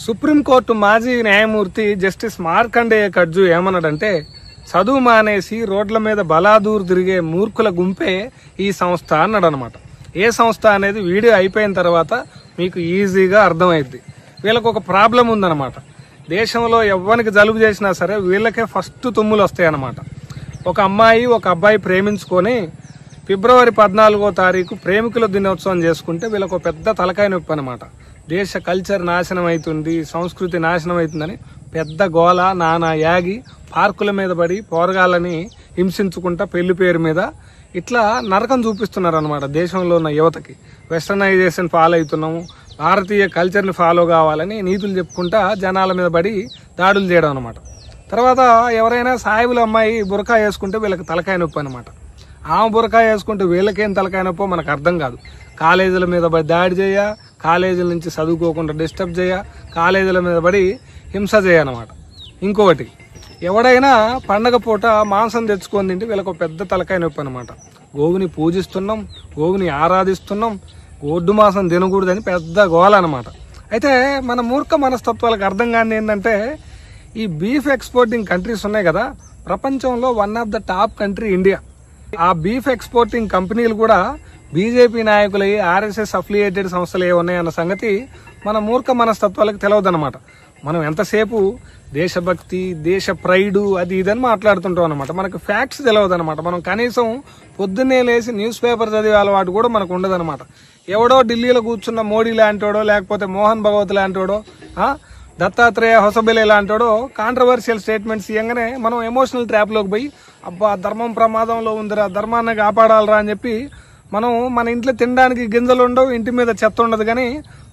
Supreme court మాజీ న్యాయమూర్తి justice Markandeya కడ్జు ఏమన్నాడంటే, చదువు మానేసి రోడ్ల మీద బలాదూరు తిరిగే మూర్ఖుల గుంపే ఈ సంస్థ అన్నాడు అనమాట. ఏ సంస్థ అనేది వీడియో అయిపోయిన తర్వాత మీకు ఈజీగా అర్థమైద్ది. వీళ్ళకు ఒక ప్రాబ్లం ఉందన్నమాట. దేశంలో ఎవ్వరికి జలుబు చేసినా సరే వీళ్ళకే ఫస్ట్ తుమ్ములు వస్తాయన్నమాట. ఒక అమ్మాయి ఒక అబ్బాయి ప్రేమించుకొని ఫిబ్రవరి 14వ తారీఖు ప్రేమికుల దినోత్సవం చేసుకుంటే వీళ్ళకు పెద్ద తలకాయ నొప్పి అనమాట. దేశ కల్చర్ నాశనం అవుతుంది, సంస్కృతి నాశనం అవుతుందని పెద్ద గోల నానా యాగి పార్కుల మీద పడి పోరగాళ్ళని హింసించుకుంటా పెళ్లి పేరు మీద ఇట్లా నరకం చూపిస్తున్నారు అనమాట. దేశంలో ఉన్న యువతకి వెస్టర్నైజేషన్ ఫాలో అవుతున్నాము, భారతీయ కల్చర్ని ఫాలో కావాలని నీతులు చెప్పుకుంటా జనాల మీద పడి దాడులు చేయడం అనమాట. తర్వాత ఎవరైనా సాయిబుల అమ్మాయి బురకా వేసుకుంటే వీళ్ళకి తలకాయ నొప్పి అనమాట. ఆమె బురకా వేసుకుంటే వీళ్ళకేం తలకాయ నొప్పో మనకు అర్థం కాదు. కాలేజీల మీద పడి దాడి చేయ, కాలేజీల నుంచి చదువుకోకుండా డిస్టర్బ్ చేయ, కాలేజీల మీద పడి హింస చేయనమాట. ఇంకొకటి, ఎవడైనా పండగ పూట మాంసం తెచ్చుకొని తింటే వీళ్ళకు పెద్ద తలకాయ నొప్పి అనమాట. గోవుని పూజిస్తున్నాం, గోవుని ఆరాధిస్తున్నాం, గొడ్డు మాంసం తినకూడదని పెద్ద గోల అనమాట. అయితే మన మూర్ఖ మనస్తత్వాలకు అర్థం కాని ఏంటంటే, ఈ బీఫ్ ఎక్స్పోర్టింగ్ కంట్రీస్ ఉన్నాయి కదా, ప్రపంచంలో one of the top country India. ఆ బీఫ్ ఎక్స్పోర్టింగ్ కంపెనీలు కూడా బీజేపీ నాయకులు ఆర్ఎస్ఎస్ అఫిలియేటెడ్ సంస్థలు ఉన్నాయన్న సంగతి మన మూర్ఖ మనస్తత్వాలకు తెలియదన్నమాట. మనం ఎంతసేపు దేశభక్తి, దేశ ప్రైడు అది ఇదని మాట్లాడుతుంటాం అనమాట. మనకు ఫ్యాక్ట్స్ తెలియదు అనమాట. మనం కనీసం పొద్దున్నే లేచి న్యూస్ పేపర్ చదివే అలవాటు కూడా మనకు ఉండదన్నమాట. ఎవడో ఢిల్లీలో కూర్చున్న మోడీ లాంటోడో, లేకపోతే మోహన్ భగవత్ లాంటోడో, దత్తాత్రేయ హొసబెలే లాంటోడో కాంట్రవర్షియల్ స్టేట్మెంట్స్ ఇవ్వగానే మనం ఎమోషనల్ ట్రాప్లోకి పోయి అబ్బా ధర్మం ప్రమాదంలో ఉందిరా, ధర్మాన్ని కాపాడాలరా అని చెప్పి మనం మన ఇంట్లో తినడానికి గింజలు ఉండవు, ఇంటి మీద చెత్త ఉండదు, కానీ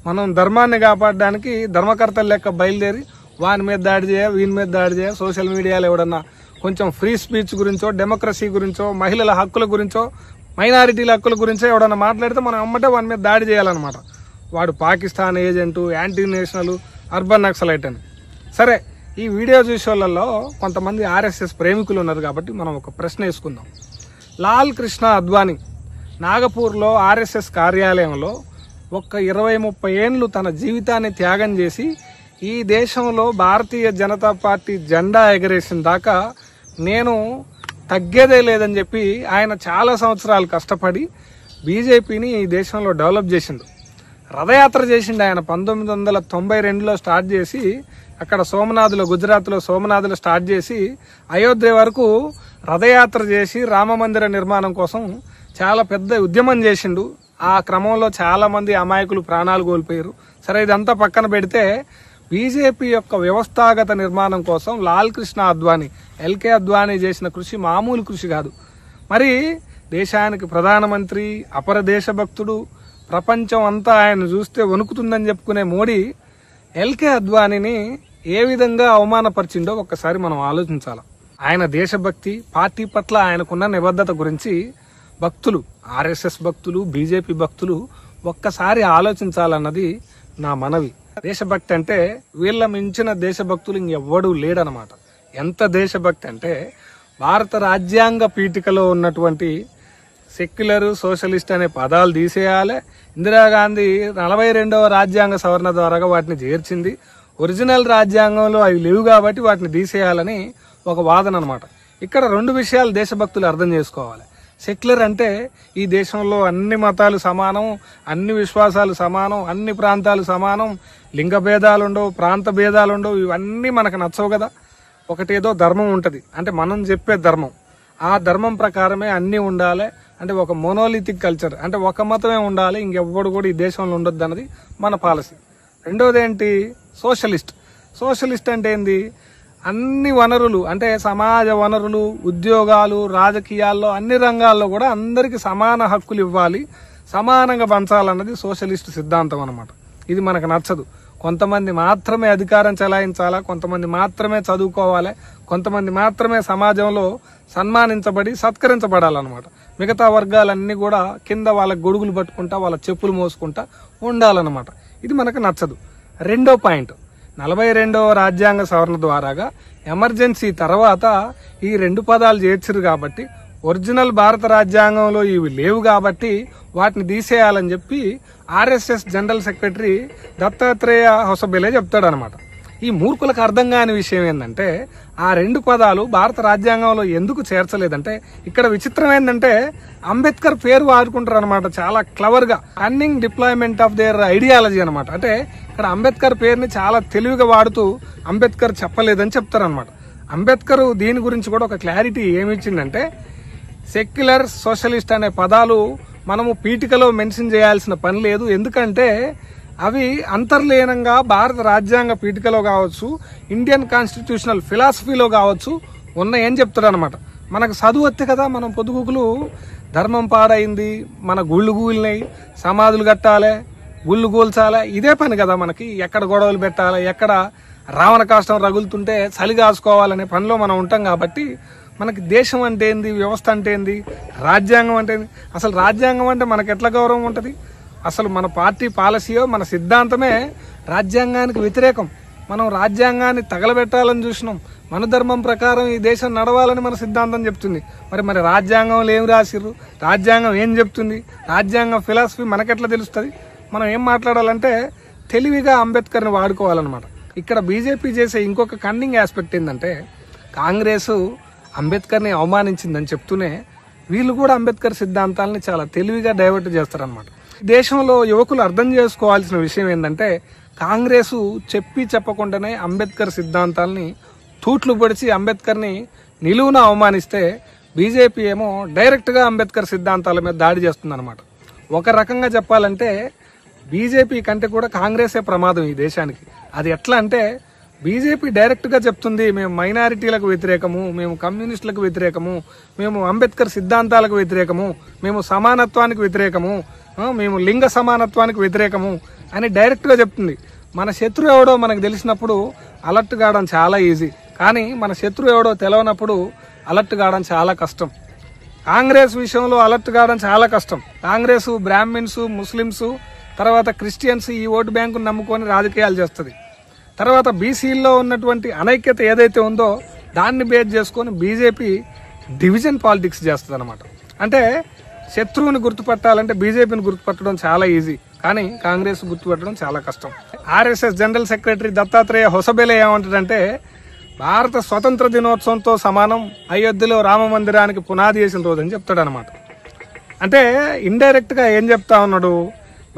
మనం ధర్మాన్ని కాపాడడానికి ధర్మకర్తలు లెక్క బయలుదేరి వాని మీద దాడి చేయ, వీని మీద దాడి చేయ, సోషల్ మీడియాలో ఎవడన్నా కొంచెం ఫ్రీ స్పీచ్ గురించో, డెమోక్రసీ గురించో, మహిళల హక్కుల గురించో, మైనారిటీల హక్కుల గురించో ఎవడన్నా మాట్లాడితే మనం అమ్మటే వాని మీద దాడి చేయాలన్నమాట. వాడు Pakistan agent, anti national, urban naxalite అని. సరే, ఈ వీడియో చూసే వాళ్ళలో కొంతమంది ఆర్ఎస్ఎస్ ప్రేమికులు ఉన్నారు కాబట్టి మనం ఒక ప్రశ్న వేసుకుందాం. లాల్ కృష్ణ అద్వానీ నాగపూర్లో ఆర్ఎస్ఎస్ కార్యాలయంలో ఒక్క 20-30 ఏళ్ళు తన జీవితాన్ని త్యాగం చేసి ఈ దేశంలో భారతీయ జనతా పార్టీ జెండా ఎగరేసిన దాకా నేను తగ్గేదే లేదని చెప్పి ఆయన చాలా సంవత్సరాలు కష్టపడి బీజేపీని ఈ దేశంలో డెవలప్ చేసిండు. రథయాత్ర చేసిండు ఆయన 1992లో స్టార్ట్ చేసి అక్కడ సోమనాథ్లో, గుజరాత్లో సోమనాథ్లో స్టార్ట్ చేసి అయోధ్య వరకు రథయాత్ర చేసి రామమందిర నిర్మాణం కోసం చాలా పెద్ద ఉద్యమం చేసిండు. ఆ క్రమంలో చాలా మంది అమాయకులు ప్రాణాలు కోల్పోయారు. సరే, ఇదంతా పక్కన పెడితే బీజేపీ యొక్క వ్యవస్థాగత నిర్మాణం కోసం లాల్ కృష్ణ అద్వానీ, ఎల్కే అద్వానీ చేసిన కృషి మామూలు కృషి కాదు. మరి దేశానికి ప్రధానమంత్రి, అపర దేశభక్తుడు, ప్రపంచం అంతా ఆయన చూస్తే వణుకుతుందని చెప్పుకునే మోడీ ఎల్కే అద్వానీని ఏ విధంగా అవమానపరిచిండో ఒక్కసారి మనం ఆలోచించాలి. ఆయన దేశభక్తి, పార్టీ పట్ల ఆయనకున్న నిబద్ధత గురించి భక్తులు, ఆర్ఎస్ఎస్ భక్తులు, బీజేపీ భక్తులు ఒక్కసారి ఆలోచించాలన్నది నా మనవి. దేశభక్తి అంటే వీళ్ళ మించిన దేశభక్తులు ఇంకెవ్వడూ లేడనమాట. ఎంత దేశభక్తి అంటే భారత రాజ్యాంగ పీఠికలో ఉన్నటువంటి సెక్యులర్, సోషలిస్ట్ అనే పదాలు తీసేయాలి. ఇందిరాగాంధీ 42వ రాజ్యాంగ సవరణ ద్వారా వాటిని చేర్చింది. ఒరిజినల్ రాజ్యాంగంలో అవి లేవు కాబట్టి వాటిని తీసేయాలని ఒక వాదన అనమాట. ఇక్కడ 2 విషయాలు దేశభక్తులు అర్థం చేసుకోవాలి. సెక్యులర్ అంటే ఈ దేశంలో అన్ని మతాలు సమానం, అన్ని విశ్వాసాలు సమానం, అన్ని ప్రాంతాలు సమానం, లింగ భేదాలు ఉండవు, ప్రాంత భేదాలు ఉండవు, ఇవన్నీ మనకు నచ్చవు కదా. ఒకటేదో ధర్మం ఉంటుంది, అంటే మనం చెప్పే ధర్మం, ఆ ధర్మం ప్రకారమే అన్నీ ఉండాలి. అంటే ఒక మోనోలిథిక్ కల్చర్, అంటే ఒక మతమే ఉండాలి, ఇంకెవ్వడు కూడా ఈ దేశంలో ఉండొద్దు అన్నది మన పాలసీ. రెండోది ఏంటి? సోషలిస్ట్. సోషలిస్ట్ అంటే ఏంది? అన్ని వనరులు, అంటే సమాజ వనరులు, ఉద్యోగాలు, రాజకీయాల్లో అన్ని రంగాల్లో కూడా అందరికి సమాన హక్కులు ఇవ్వాలి, సమానంగా పంచాలన్నది సోషలిస్ట్ సిద్ధాంతం అనమాట. ఇది మనకు నచ్చదు. కొంతమంది మాత్రమే అధికారం చెలాయించాలా, కొంతమంది మాత్రమే చదువుకోవాలి, కొంతమంది మాత్రమే సమాజంలో సన్మానించబడి సత్కరించబడాలన్నమాట. మిగతా వర్గాలన్నీ కూడా కింద వాళ్ళ గొడుగులు పట్టుకుంటా, వాళ్ళ చెప్పులు మోసుకుంటా ఉండాలన్నమాట. ఇది మనకు నచ్చదు. రెండో పాయింట్, 42వ రాజ్యాంగ సవరణ ద్వారాగా ఎమర్జెన్సీ తర్వాత ఈ 2 పదాలు చేర్చిరు కాబట్టి ఒరిజినల్ భారత రాజ్యాంగంలో ఇవి లేవు కాబట్టి వాటిని తీసేయాలని చెప్పి ఆర్ఎస్ఎస్ జనరల్ సెక్రటరీ దత్తాత్రేయ హొసబెలే చెప్తాడనమాట. ఈ మూర్ఖులకు అర్థం కాని విషయం ఏంటంటే ఆ 2 పదాలు భారత రాజ్యాంగంలో ఎందుకు చేర్చలేదంటే, ఇక్కడ విచిత్రం ఏంటంటే అంబేద్కర్ పేరు వాడుకుంటారు అనమాట చాలా క్లవర్ గా. Cunning deployment of their ideology అనమాట. అంటే ఇక్కడ అంబేద్కర్ పేరుని చాలా తెలివిగా వాడుతూ అంబేద్కర్ చెప్పలేదని చెప్తారనమాట. అంబేద్కర్ దీని గురించి కూడా ఒక క్లారిటీ ఏమిచ్చిందంటే, సెక్యులర్ సోషలిస్ట్ అనే పదాలు మనము పీఠికలో మెన్షన్ చేయాల్సిన పని లేదు, ఎందుకంటే అవి అంతర్లీనంగా భారత రాజ్యాంగ పీఠికలో కావచ్చు, ఇండియన్ కాన్స్టిట్యూషనల్ ఫిలాసఫీలో కావచ్చు ఉన్నాయని చెప్తాడు అనమాట. మనకు చదువు వస్తే కదా మనం పొద్దుగుకులు ధర్మం పాడైంది, మన గుళ్ళు గూలినాయి, సమాధులు కట్టాలి, గుళ్ళు కూల్చాలి, ఇదే పని కదా మనకి. ఎక్కడ గొడవలు పెట్టాలి, ఎక్కడ రావణ కాష్టం రగులుతుంటే చలి కాసుకోవాలనే పనిలో మనం ఉంటాం కాబట్టి మనకి దేశం అంటే ఏంది, వ్యవస్థ అంటే ఏంది, రాజ్యాంగం అంటే ఏంది, అసలు రాజ్యాంగం అంటే మనకు ఎట్లా గౌరవం ఉంటుంది? అసలు మన పార్టీ పాలసీయో మన సిద్ధాంతమే రాజ్యాంగానికి వ్యతిరేకం. మనం రాజ్యాంగాన్ని తగలబెట్టాలని చూసినాం. మన ధర్మం ప్రకారం ఈ దేశం నడవాలని మన సిద్ధాంతం చెప్తుంది. మరి రాజ్యాంగంలో ఏం రాసిర్రు, రాజ్యాంగం ఏం చెప్తుంది, రాజ్యాంగం ఫిలాసఫీ మనకెట్లా తెలుస్తుంది? మనం ఏం మాట్లాడాలంటే తెలివిగా అంబేద్కర్ని వాడుకోవాలన్నమాట. ఇక్కడ బీజేపీ చేసే ఇంకొక కన్నింగ్ ఆస్పెక్ట్ ఏంటంటే, కాంగ్రెస్ అంబేద్కర్ని అవమానించిందని చెప్తూనే వీళ్ళు కూడా అంబేద్కర్ సిద్ధాంతాలని చాలా తెలివిగా డైవర్ట్ చేస్తారనమాట. దేశంలో యువకులు అర్థం చేసుకోవాల్సిన విషయం ఏంటంటే, కాంగ్రెస్ చెప్పి చెప్పకుండానే అంబేద్కర్ సిద్ధాంతాలని తూట్లు పొడిచి అంబేద్కర్ని నిలువున అవమానిస్తే, బీజేపీ ఏమో డైరెక్ట్గా అంబేద్కర్ సిద్ధాంతాల మీద దాడి చేస్తుందన్నమాట. ఒక రకంగా చెప్పాలంటే బీజేపీ కంటే కూడా కాంగ్రెసే ప్రమాదం ఈ దేశానికి. అది ఎట్లా అంటే, బీజేపీ డైరెక్ట్గా చెప్తుంది మేము మైనారిటీలకు వ్యతిరేకము, మేము కమ్యూనిస్టులకు వ్యతిరేకము, మేము అంబేద్కర్ సిద్ధాంతాలకు వ్యతిరేకము, మేము సమానత్వానికి వ్యతిరేకము, మేము లింగ సమానత్వానికి వ్యతిరేకము అని డైరెక్ట్గా చెప్తుంది. మన శత్రువు ఎవడో మనకు తెలిసినప్పుడు అలర్ట్ కావడం చాలా ఈజీ, కానీ మన శత్రువు ఎవడో తెలవనప్పుడు అలర్ట్ కావడం చాలా కష్టం. కాంగ్రెస్ విషయంలో అలర్ట్ కావడం చాలా కష్టం. కాంగ్రెస్ బ్రాహ్మిన్స్, ముస్లిమ్స్, తర్వాత క్రిస్టియన్స్ ఈ ఓటు బ్యాంకును నమ్ముకొని రాజకీయాలు చేస్తుంది. తర్వాత బీసీల్లో ఉన్నటువంటి అనైక్యత ఏదైతే ఉందో దాన్ని బేస్ చేసుకొని బీజేపీ డివిజన్ పాలిటిక్స్ చేస్తుంది అనమాట. అంటే శత్రువుని గుర్తుపట్టాలంటే బీజేపీని గుర్తుపట్టడం చాలా ఈజీ, కానీ కాంగ్రెస్ గుర్తుపట్టడం చాలా కష్టం. ఆర్ఎస్ఎస్ జనరల్ సెక్రటరీ దత్తాత్రేయ హొసబెలే ఏమంటాడంటే, భారత స్వతంత్ర దినోత్సవంతో సమానం అయోధ్యలో రామ మందిరానికి పునాది వేసిన రోజు అని చెప్తాడు అనమాట. అంటే ఇండైరెక్ట్ గా ఏం చెప్తా ఉన్నాడు,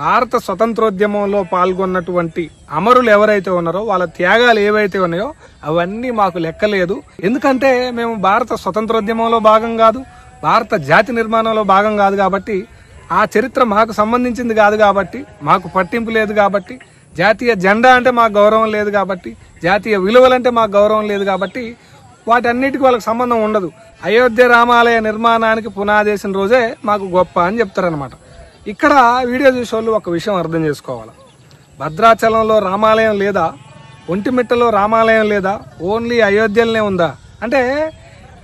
భారత స్వతంత్రోద్యమంలో పాల్గొన్నటువంటి అమరులు ఎవరైతే ఉన్నారో వాళ్ళ త్యాగాలు ఏవైతే ఉన్నాయో అవన్నీ మాకు లెక్కలేదు, ఎందుకంటే మేము భారత స్వతంత్రోద్యమంలో భాగం కాదు, భారత జాతి నిర్మాణంలో భాగం కాదు కాబట్టి, ఆ చరిత్ర మాకు సంబంధించింది కాదు కాబట్టి, మాకు పట్టింపు లేదు కాబట్టి, జాతీయ జెండా అంటే మాకు గౌరవం లేదు కాబట్టి, జాతీయ విలువలంటే మాకు గౌరవం లేదు కాబట్టి వాటన్నిటికీ వాళ్ళకి సంబంధం ఉండదు. అయోధ్య రామాలయ నిర్మాణానికి పునాదేసిన రోజే మాకు గొప్ప అని చెప్తారనమాట. ఇక్కడ వీడియో చూసే వాళ్ళు ఒక విషయం అర్థం చేసుకోవాలి, భద్రాచలంలో రామాలయం లేదా, ఒంటిమిట్టలో రామాలయం లేదా, ఓన్లీ అయోధ్యలోనే ఉందా అంటే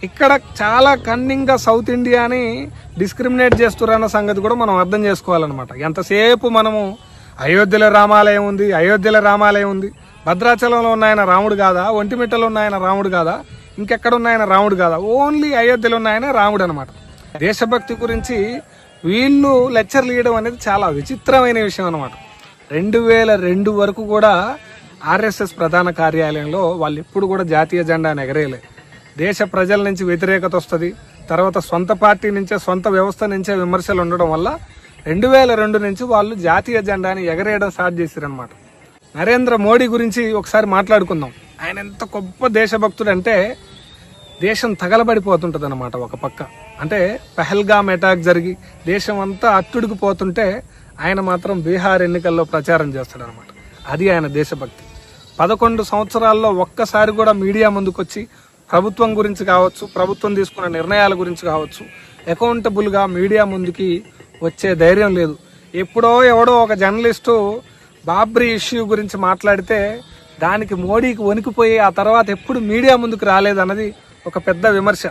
ఇక్కడ చాలా కన్నింగ్గా సౌత్ ఇండియాని డిస్క్రిమినేట్ చేస్తున్నారన్న సంగతి కూడా మనం అర్థం చేసుకోవాలన్నమాట. ఎంతసేపు మనము అయోధ్యలో రామాలయం ఉంది, అయోధ్యలో రామాలయం ఉంది, భద్రాచలంలో ఉన్నాయన రాముడు కాదా, ఒంటిమిట్టలో ఉన్నాయన రాముడు కాదా, ఇంకెక్కడ ఉన్నాయన రాముడు కాదా, ఓన్లీ అయోధ్యలో ఉన్నాయన రాముడు అనమాట. దేశభక్తి గురించి వీళ్ళు లెక్చర్లు ఇవ్వడం అనేది చాలా విచిత్రమైన విషయం అనమాట. 2002 వరకు కూడా ఆర్ఎస్ఎస్ ప్రధాన కార్యాలయంలో వాళ్ళు ఎప్పుడు కూడా జాతీయ జెండాను ఎగరేయలే. దేశ ప్రజల నుంచి వ్యతిరేకత వస్తుంది, తర్వాత సొంత పార్టీ నుంచే, సొంత వ్యవస్థ నుంచే విమర్శలు ఉండడం వల్ల 2002 నుంచి వాళ్ళు జాతీయ జెండాని ఎగరేయడం స్టార్ట్ చేశారనమాట. నరేంద్ర మోడీ గురించి ఒకసారి మాట్లాడుకుందాం. ఆయన ఎంత గొప్ప దేశభక్తుడు అంటే దేశం తగలబడిపోతుంటది అనమాట. ఒక పక్క అంటే పహల్గామ్ అటాక్ జరిగి దేశం అంతా అట్టుడికిపోతుంటే ఆయన మాత్రం బీహార్ ఎన్నికల్లో ప్రచారం చేస్తాడనమాట. అది ఆయన దేశభక్తి. 11 సంవత్సరాల్లో ఒక్కసారి కూడా మీడియా ముందుకొచ్చి ప్రభుత్వం గురించి కావచ్చు, ప్రభుత్వం తీసుకున్న నిర్ణయాల గురించి కావచ్చు, అకౌంటబుల్ గా మీడియా ముందుకి వచ్చే ధైర్యం లేదు. ఎప్పుడో ఎవడో ఒక జర్నలిస్టు బాబ్రీ ఇష్యూ గురించి మాట్లాడితే దానికి మోడీకి వణికిపోయి ఆ తర్వాత ఎప్పుడు మీడియా ముందుకు రాలేదన్నది ఒక పెద్ద విమర్శ.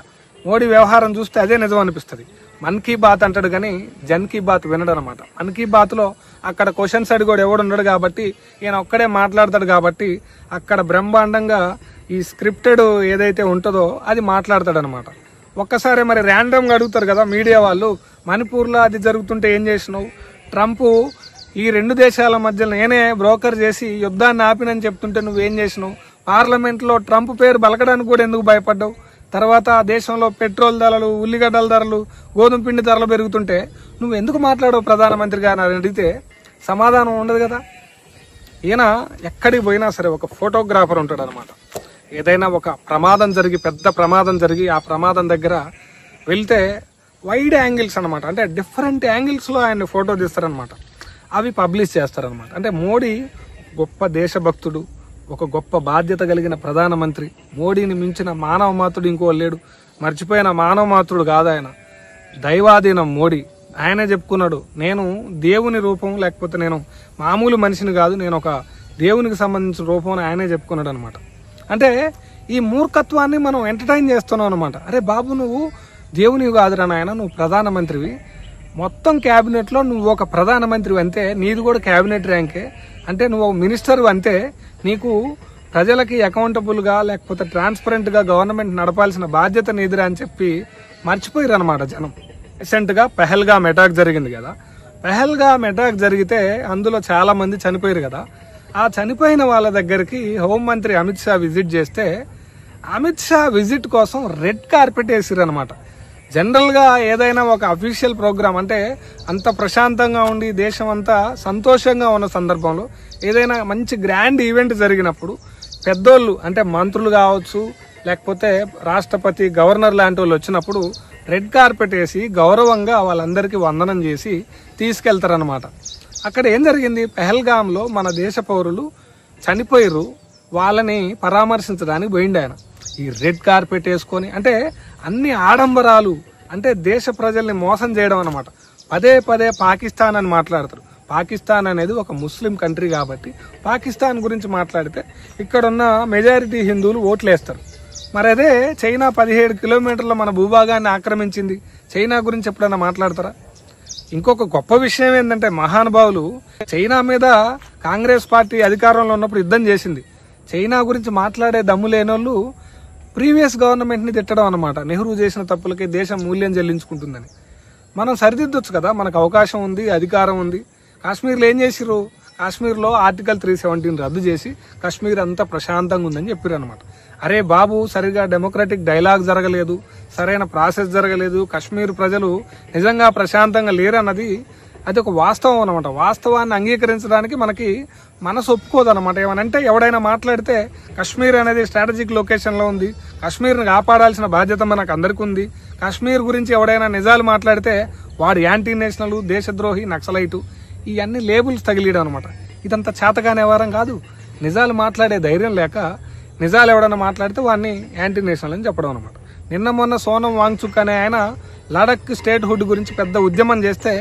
మోడీ వ్యవహారం చూస్తే అదే నిజం అనిపిస్తుంది. మన్ కీ బాత్ అంటాడు కానీ జన్ కీ బాత్ వినడు అనమాట. మన్ కీ బాత్ లో అక్కడ క్వశ్చన్స్ అడిగోడు ఎవడు ఉండడు కాబట్టి, ఈయన ఒక్కడే మాట్లాడతాడు కాబట్టి అక్కడ బ్రహ్మాండంగా ఈ స్క్రిప్టెడ్ ఏదైతే ఉంటుందో అది మాట్లాడతాడు అనమాట. ఒక్కసారి మరి ర్యాండమ్గా అడుగుతారు కదా మీడియా వాళ్ళు, మణిపూర్లో అది జరుగుతుంటే ఏం చేసినావు, ట్రంప్ ఈ రెండు దేశాల మధ్య నేనే బ్రోకర్ చేసి యుద్ధాన్ని ఆపినని చెప్తుంటే నువ్వేం చేసినావు, పార్లమెంట్లో ట్రంప్ పేరు బలకడానికి కూడా ఎందుకు భయపడ్డావు, తర్వాత దేశంలో పెట్రోల్ ధరలు, ఉల్లిగడ్డల ధరలు, గోధుమ పిండి ధరలు పెరుగుతుంటే నువ్వు ఎందుకు మాట్లాడవు ప్రధానమంత్రి గారు అని అడిగితే సమాధానం ఉండదు కదా. ఈయన ఎక్కడికి పోయినా సరే ఒక ఫోటోగ్రాఫర్ ఉంటాడు అనమాట. ఏదైనా ఒక ప్రమాదం జరిగి, పెద్ద ప్రమాదం జరిగి ఆ ప్రమాదం దగ్గర వెళ్తే వైడ్ యాంగిల్స్ అనమాట, అంటే డిఫరెంట్ యాంగిల్స్లో ఆయన ఫోటో తీస్తారనమాట. అవి పబ్లిష్ చేస్తారనమాట. అంటే మోడీ గొప్ప దేశభక్తుడు, ఒక గొప్ప బాధ్యత కలిగిన ప్రధానమంత్రి. మోడీని మించిన మానవ మాతృడు ఇంకో లేడు. మర్చిపోయిన మానవ మాతృడు కాదు ఆయన, దైవాధీనం మోడీ. ఆయనే చెప్పుకున్నాడు, నేను దేవుని రూపం, లేకపోతే నేను మామూలు మనిషిని కాదు, నేను ఒక దేవునికి సంబంధించిన రూపం అని ఆయనే చెప్పుకున్నాడు అనమాట. అంటే ఈ మూర్ఖత్వాన్ని మనం ఎంటర్టైన్ చేస్తున్నాం అనమాట. అరే బాబు, నువ్వు దేవునివి కాదురా నాయన, నువ్వు ప్రధానమంత్రివి. మొత్తం క్యాబినెట్లో నువ్వు ఒక ప్రధానమంత్రివి అంతే, నీది కూడా క్యాబినెట్ ర్యాంకే. అంటే నువ్వు ఒక మినిస్టర్ అంతే, నీకు ప్రజలకి అకౌంటబుల్గా లేకపోతే ట్రాన్స్పరెంట్గా గవర్నమెంట్ నడపాల్సిన బాధ్యత నీదిరా అని చెప్పి మర్చిపోయారు అనమాట జనం. రీసెంట్గా పెహల్గామ్ అటాక్ జరిగింది కదా. పెహల్గామ్ అటాక్ జరిగితే అందులో చాలా మంది చనిపోయారు కదా. ఆ చనిపోయిన వాళ్ళ దగ్గరికి హోంమంత్రి అమిత్ షా విజిట్ చేస్తే అమిత్ షా విజిట్ కోసం రెడ్ కార్పెట్ వేసిరు అనమాట. జనరల్గా ఏదైనా ఒక అఫీషియల్ ప్రోగ్రామ్, అంటే అంత ప్రశాంతంగా ఉండి దేశం అంతా సంతోషంగా ఉన్న సందర్భంలో ఏదైనా మంచి గ్రాండ్ ఈవెంట్ జరిగినప్పుడు పెద్దోళ్ళు, అంటే మంత్రులు కావచ్చు, లేకపోతే రాష్ట్రపతి, గవర్నర్ లాంటి వాళ్ళు వచ్చినప్పుడు రెడ్ కార్పెట్ వేసి గౌరవంగా వాళ్ళందరికీ వందనం చేసి తీసుకెళ్తారనమాట. అక్కడ ఏం జరిగింది, పెహల్గామ్లో మన దేశ పౌరులు చనిపోయారు, వాళ్ళని పరామర్శించడానికి పోయిండు ఆయన. ఈ రెడ్ కార్పెట్ వేసుకొని, అంటే అన్ని ఆడంబరాలు, అంటే దేశ ప్రజల్ని మోసం చేయడం అనమాట. పదే పదే పాకిస్తాన్ అని మాట్లాడతారు. పాకిస్తాన్ అనేది ఒక ముస్లిం కంట్రీ కాబట్టి పాకిస్తాన్ గురించి మాట్లాడితే ఇక్కడున్న మెజారిటీ హిందువులు ఓట్లేస్తారు. మరి అదే చైనా 17 కిలోమీటర్ల మన భూభాగాన్ని ఆక్రమించింది, చైనా గురించి ఎప్పుడైనా మాట్లాడతారా? ఇంకొక గొప్ప విషయం ఏంటంటే, మహానుభావులు చైనా మీద కాంగ్రెస్ పార్టీ అధికారంలో ఉన్నప్పుడు యుద్ధం చేసింది. చైనా గురించి మాట్లాడే దమ్ము లేనోళ్ళు ప్రీవియస్ గవర్నమెంట్ని తిట్టడం అనమాట. నెహ్రూ చేసిన తప్పులకి దేశం మూల్యం చెల్లించుకుంటుందని. మనం సరిదిద్దొచ్చు కదా, మనకు అవకాశం ఉంది, అధికారం ఉంది. కాశ్మీర్లో ఏం చేసిర్రు, కాశ్మీర్లో ఆర్టికల్ 317 రద్దు చేసి కాశ్మీర్ అంతా ప్రశాంతంగా ఉందని చెప్పారు అనమాట. అరే బాబు, సరిగా డెమోక్రటిక్ డైలాగ్ జరగలేదు, సరైన ప్రాసెస్ జరగలేదు, కాశ్మీర్ ప్రజలు నిజంగా ప్రశాంతంగా లేరన్నది అది ఒక వాస్తవం అనమాట. వాస్తవాన్ని అంగీకరించడానికి మనకి మనసు ఒప్పుకోదు అనమాట. ఏమనంటే ఎవడైనా మాట్లాడితే కాశ్మీర్ అనేది స్ట్రాటజిక్ లొకేషన్లో ఉంది, కాశ్మీర్ని కాపాడాల్సిన బాధ్యత మనకు అందరికీ ఉంది, కాశ్మీర్ గురించి ఎవడైనా నిజాలు మాట్లాడితే వాడు యాంటీ నేషనల్, దేశద్రోహి, నక్సలైటు, ఇవన్నీ లేబుల్స్ తగిలియడం అనమాట. ఇదంతా చేతగానే వ్యవహారం కాదు. నిజాలు మాట్లాడే ధైర్యం లేక నిజాలు ఎవడన్నా మాట్లాడితే వాడిని యాంటీ నేషనల్ అని చెప్పడం అనమాట. నిన్న మొన్న సోనం వాంగ్చుక్ అనే ఆయన లడక్ స్టేట్ హుడ్ గురించి పెద్ద ఉద్యమం చేస్తే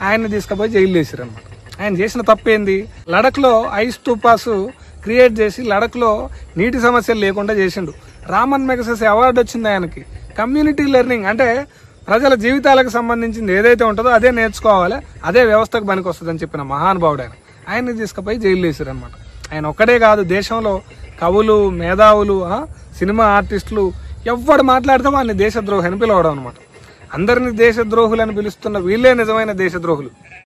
ఆయన్ని తీసుకుపోయి జైలు వేసారు అనమాట. ఆయన చేసిన తప్పేంది, లడఖ్లో ఐస్ టూపాస్ క్రియేట్ చేసి లడఖ్లో నీటి సమస్యలు లేకుండా చేసిండు. రామన్ మెగసెస్ అవార్డు వచ్చింది ఆయనకి. కమ్యూనిటీ లెర్నింగ్, అంటే ప్రజల జీవితాలకు సంబంధించింది ఏదైతే ఉంటుందో అదే నేర్చుకోవాలి, అదే వ్యవస్థకు పనికి వస్తుందని చెప్పిన మహానుభావుడు ఆయన. ఆయన్ని తీసుకుపోయి జైలు వేసారు అనమాట. ఆయన ఒక్కడే కాదు, దేశంలో కవులు, మేధావులు, సినిమా ఆర్టిస్టులు ఎవ్వడు మాట్లాడితే వాడిని దేశద్రోహి అని పిలవడం అనమాట. అందరినీ దేశద్రోహులని పిలుస్తున్న వీళ్ళే నిజమైన దేశద్రోహులు.